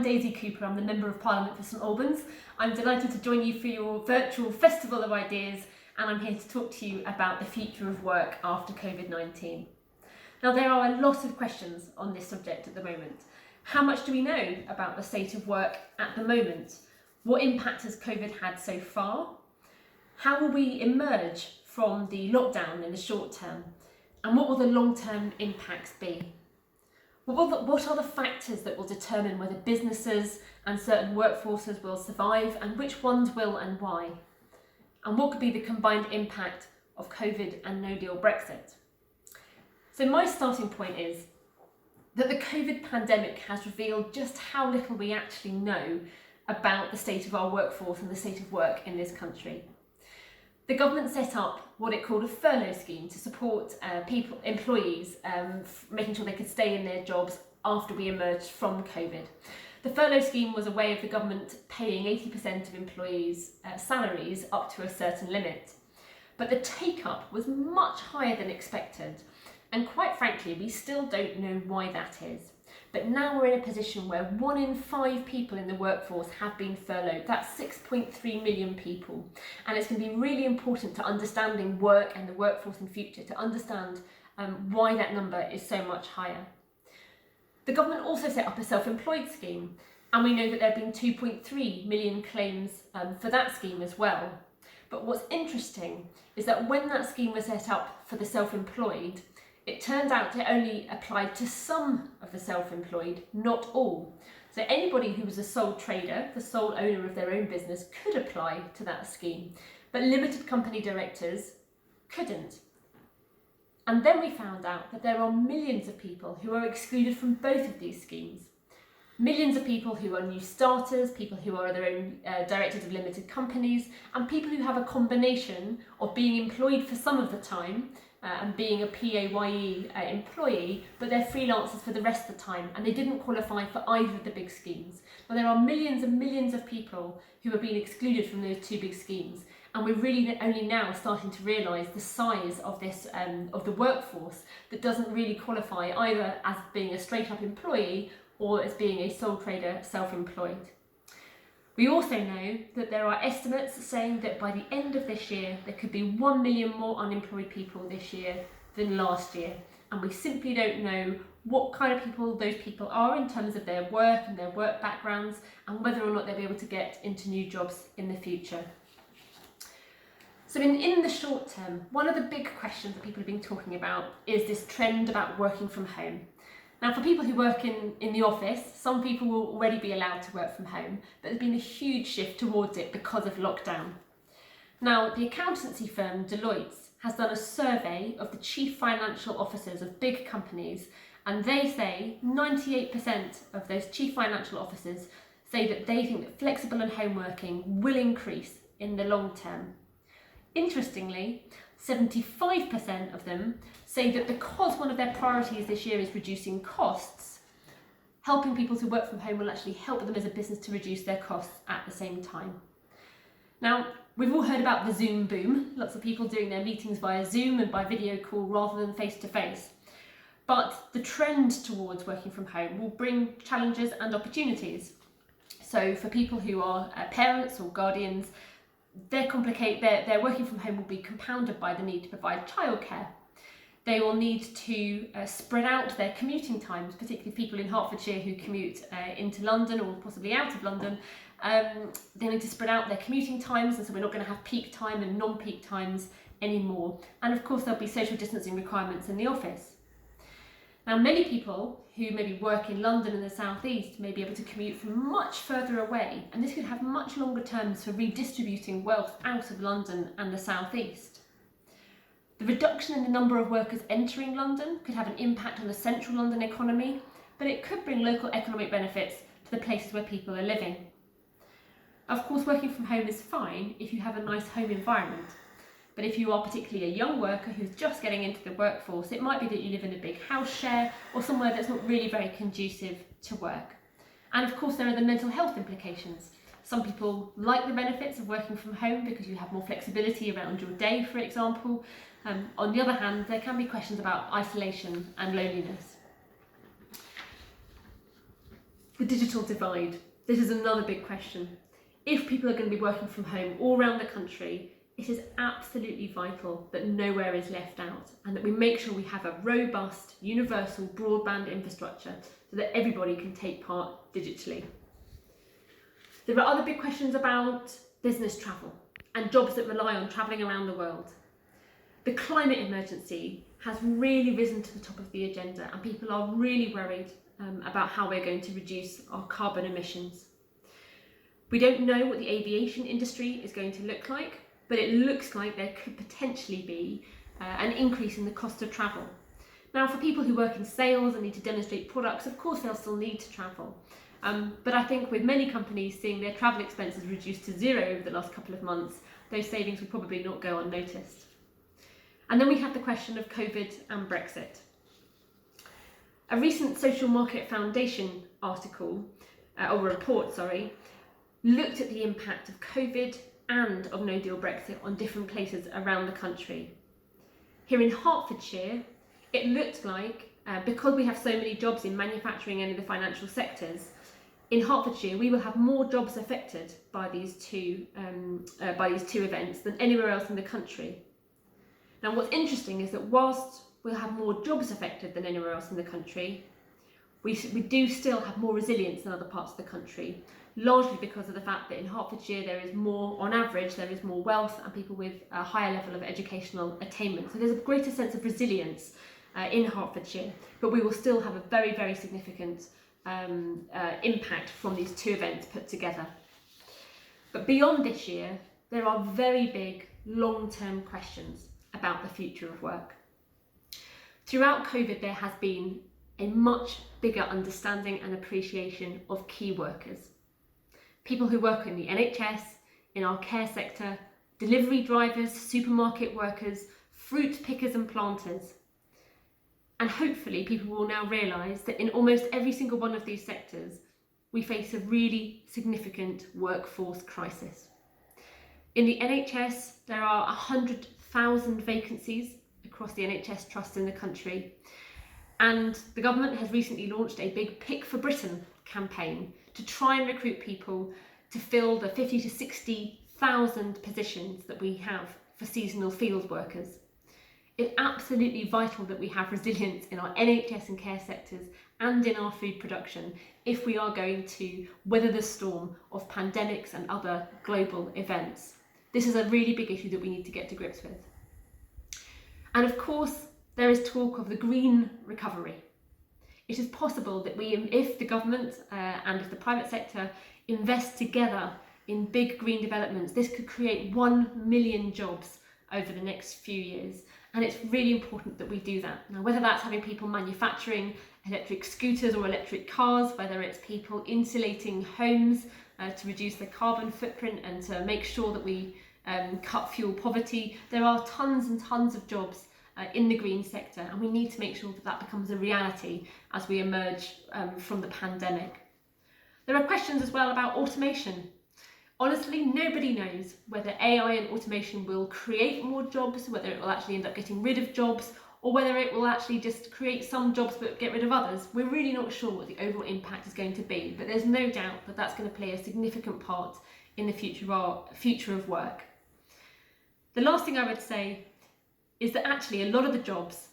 I'm Daisy Cooper, I'm the Member of Parliament for St Albans. I'm delighted to join you for your virtual Festival of Ideas, and I'm here to talk to you about the future of work after COVID-19. Now, there are a lot of questions on this subject at the moment. How much do we know about the state of work at the moment? What impact has COVID had so far? How will we emerge from the lockdown in the short term? And what will the long-term impacts be? What are the factors that will determine whether businesses and certain workforces will survive, and which ones will and why? And what could be the combined impact of COVID and no-deal Brexit? So my starting point is that the COVID pandemic has revealed just how little we actually know about the state of our workforce and the state of work in this country. The government set up what it called a furlough scheme to support employees, making sure they could stay in their jobs after we emerged from COVID. The furlough scheme was a way of the government paying 80% of employees' salaries up to a certain limit. But the take-up was much higher than expected, and quite frankly, we still don't know why that is. But now we're in a position where 1 in 5 people in the workforce have been furloughed. That's 6.3 million people. And it's going to be really important to understanding work and the workforce in future to understand why that number is so much higher. The government also set up a self-employed scheme, and we know that there have been 2.3 million claims for that scheme as well. But what's interesting is that when that scheme was set up for the self-employed, it turned out it only applied to some of the self-employed, not all. So anybody who was a sole trader, the sole owner of their own business, could apply to that scheme, but limited company directors couldn't. And then we found out that there are millions of people who are excluded from both of these schemes. Millions of people who are new starters, people who are their own directors of limited companies, and people who have a combination of being employed for some of the time and being a PAYE employee, but they're freelancers for the rest of the time, and they didn't qualify for either of the big schemes. Now, there are millions and millions of people who have been excluded from those two big schemes, and we're really only now starting to realise the size of this of the workforce that doesn't really qualify either as being a straight-up employee or as being a sole trader self-employed. We also know that there are estimates saying that by the end of this year, there could be 1 million more unemployed people this year than last year. And we simply don't know what kind of people those people are in terms of their work and their work backgrounds, and whether or not they'll be able to get into new jobs in the future. So in the short term, one of the big questions that people have been talking about is this trend about working from home. Now, for people who work in the office, some people will already be allowed to work from home, but there's been a huge shift towards it because of lockdown. Now, the accountancy firm Deloitte has done a survey of the chief financial officers of big companies, and they say 98% of those chief financial officers say that they think that flexible and home working will increase in the long term. Interestingly, 75% of them say that because one of their priorities this year is reducing costs, helping people to work from home will actually help them as a business to reduce their costs at the same time. Now, we've all heard about the Zoom boom, lots of people doing their meetings via Zoom and by video call rather than face-to-face. But the trend towards working from home will bring challenges and opportunities. So for people who are parents or guardians, their working from home will be compounded by the need to provide childcare. They will need to spread out their commuting times, particularly people in Hertfordshire who commute into London or possibly out of London. They need to spread out their commuting times, and so we're not going to have peak time and non-peak times anymore. And of course, there'll be social distancing requirements in the office. Now, many people who maybe work in London and the South East may be able to commute from much further away, and this could have much longer terms for redistributing wealth out of London and the South East. The reduction in the number of workers entering London could have an impact on the central London economy, but it could bring local economic benefits to the places where people are living. Of course, working from home is fine if you have a nice home environment. But if you are particularly a young worker who's just getting into the workforce, it might be that you live in a big house share or somewhere that's not really very conducive to work. And of course, there are the mental health implications. Some people like the benefits of working from home because you have more flexibility around your day, for example. On the other hand, there can be questions about isolation and loneliness. The digital divide. This is another big question. If people are going to be working from home all around the country, it is absolutely vital that nowhere is left out and that we make sure we have a robust, universal broadband infrastructure so that everybody can take part digitally. There are other big questions about business travel and jobs that rely on travelling around the world. The climate emergency has really risen to the top of the agenda, and people are really worried about how we're going to reduce our carbon emissions. We don't know what the aviation industry is going to look like, but it looks like there could potentially be an increase in the cost of travel. Now, for people who work in sales and need to demonstrate products, of course they'll still need to travel. But I think with many companies seeing their travel expenses reduced to zero over the last couple of months, those savings will probably not go unnoticed. And then we have the question of COVID and Brexit. A recent Social Market Foundation article, report, looked at the impact of COVID and of no deal Brexit on different places around the country. Here in Hertfordshire, it looked like, because we have so many jobs in manufacturing and in the financial sectors, in Hertfordshire we will have more jobs affected by these two events than anywhere else in the country. Now, what's interesting is that whilst we'll have more jobs affected than anywhere else in the country, we do still have more resilience than other parts of the country, largely because of the fact that in Hertfordshire there is more, on average, there is more wealth and people with a higher level of educational attainment. So there's a greater sense of resilience in Hertfordshire, but we will still have a very, very significant impact from these two events put together. But beyond this year, there are very big long-term questions about the future of work. Throughout COVID, there has been a much bigger understanding and appreciation of key workers. People who work in the NHS, in our care sector, delivery drivers, supermarket workers, fruit pickers and planters. And hopefully people will now realise that in almost every single one of these sectors, we face a really significant workforce crisis. In the NHS, there are 100,000 vacancies across the NHS trusts in the country. And the government has recently launched a big Pick for Britain campaign to try and recruit people to fill the 50 to 60,000 positions that we have for seasonal field workers. It's absolutely vital that we have resilience in our NHS and care sectors and in our food production if we are going to weather the storm of pandemics and other global events. This is a really big issue that we need to get to grips with. And of course, there is talk of the green recovery. It is possible that if the government and if the private sector invest together in big green developments, this could create 1 million jobs over the next few years. And it's really important that we do that. Now, whether that's having people manufacturing electric scooters or electric cars, whether it's people insulating homes to reduce their carbon footprint and to make sure that we cut fuel poverty, there are tons and tons of jobs in the green sector, and we need to make sure that that becomes a reality as we emerge from the pandemic. There are questions as well about automation. Honestly, nobody knows whether AI and automation will create more jobs, whether it will actually end up getting rid of jobs, or whether it will actually just create some jobs but get rid of others. We're really not sure what the overall impact is going to be, but there's no doubt that that's going to play a significant part in the future of work. The last thing I would say is that actually a lot of the jobs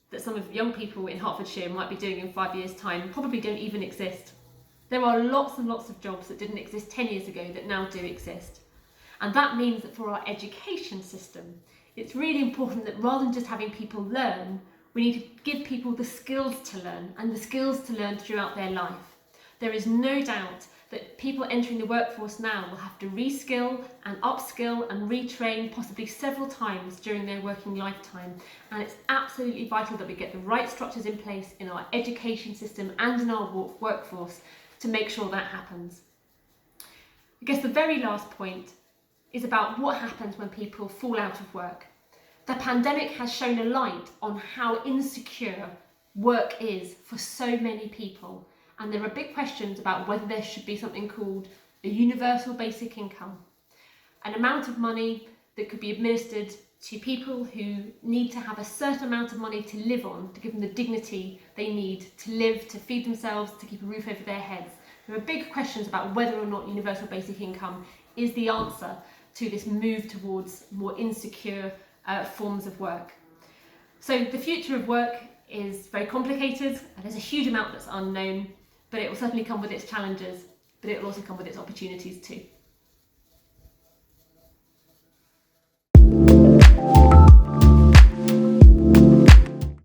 that some of the young people in Hertfordshire might be doing in 5 years' time probably don't even exist. There are lots and lots of jobs that didn't exist 10 years ago that now do exist. And that means that for our education system, it's really important that rather than just having people learn, we need to give people the skills to learn and the skills to learn throughout their life. There is no doubt that people entering the workforce now will have to reskill and upskill and retrain possibly several times during their working lifetime. And it's absolutely vital that we get the right structures in place in our education system and in our workforce to make sure that happens. I guess the very last point is about what happens when people fall out of work. The pandemic has shone a light on how insecure work is for so many people. And there are big questions about whether there should be something called a universal basic income, an amount of money that could be administered to people who need to have a certain amount of money to live on, to give them the dignity they need to live, to feed themselves, to keep a roof over their heads. There are big questions about whether or not universal basic income is the answer to this move towards more insecure forms of work. So the future of work is very complicated, and there's a huge amount that's unknown, but it will certainly come with its challenges, but it will also come with its opportunities too.